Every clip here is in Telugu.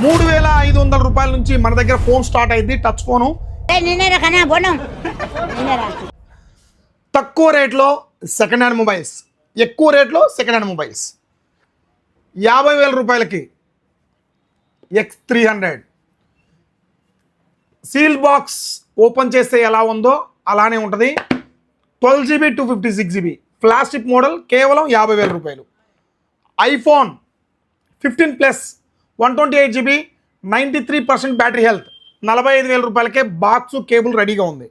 3,500 రూపాయల నుంచి మన దగ్గర ఫోన్ స్టార్ట్ అయింది, టచ్ ఫోను. తక్కువ రేట్లో సెకండ్ హ్యాండ్ మొబైల్స్, ఎక్కువ రేట్లో సెకండ్ హ్యాండ్ మొబైల్స్. 50,000 రూపాయలకి X300 సీల్ బాక్స్ ఓపెన్ చేస్తే ఎలా ఉందో అలానే ఉంటుంది. 12GB 256GB ప్లాస్టిక్ మోడల్ కేవలం 50,000 రూపాయలు. ఐఫోన్ 15+ 128GB 93% బ్యాటరీ హెల్త్ 45,000 రూపాయలకే బాక్సు కేబుల్ రెడీగా ఉంది.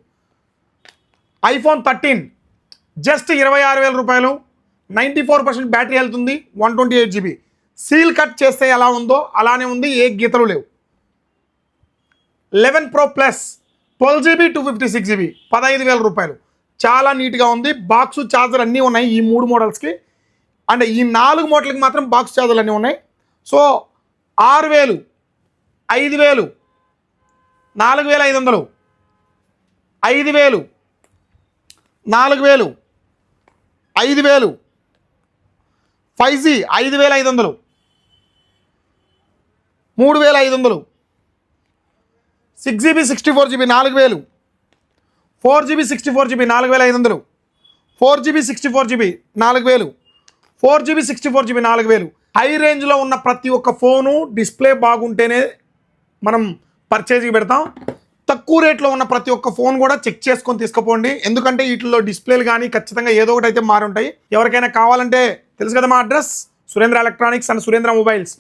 ఐఫోన్ 13 జస్ట్ 26,000 రూపాయలు, 94% బ్యాటరీ హెల్త్ ఉంది, 128GB. సీల్ కట్ చేస్తే ఎలా ఉందో అలానే ఉంది, ఏ గీతలు లేవు. 11 Pro Plus 12GB 256GB 15,000 రూపాయలు, చాలా నీట్గా ఉంది. బాక్సు ఛార్జర్ అన్నీ ఉన్నాయి ఈ 3 మోడల్స్కి. అంటే ఈ 4 మోడల్కి మాత్రం బాక్స్ ఛార్జర్లు అన్నీ ఉన్నాయి. So 6,000, 5,000, 4,500, 5,000, 4,000, 5,000, 5G 5,500, 3,500, 6GB 64GB 4,000, 4GB 64GB 4,500, 4GB 64GB 4,000, 4GB 64GB 4,000. High రేంజ్లో ఉన్న ప్రతి ఒక్క ఫోను డిస్ప్లే బాగుంటేనే మనం పర్చేజ్కి పెడతాం. తక్కువ రేట్లో ఉన్న ప్రతి ఒక్క ఫోన్ కూడా చెక్ చేసుకొని తీసుకుపోండి. ఎందుకంటే వీటిలో డిస్ప్లేలు కానీ ఖచ్చితంగా ఏదో ఒకటి అయితే మారుంటాయి. ఎవరికైనా కావాలంటే తెలుసు కదా మా address, Surendra electronics and Surendra mobiles.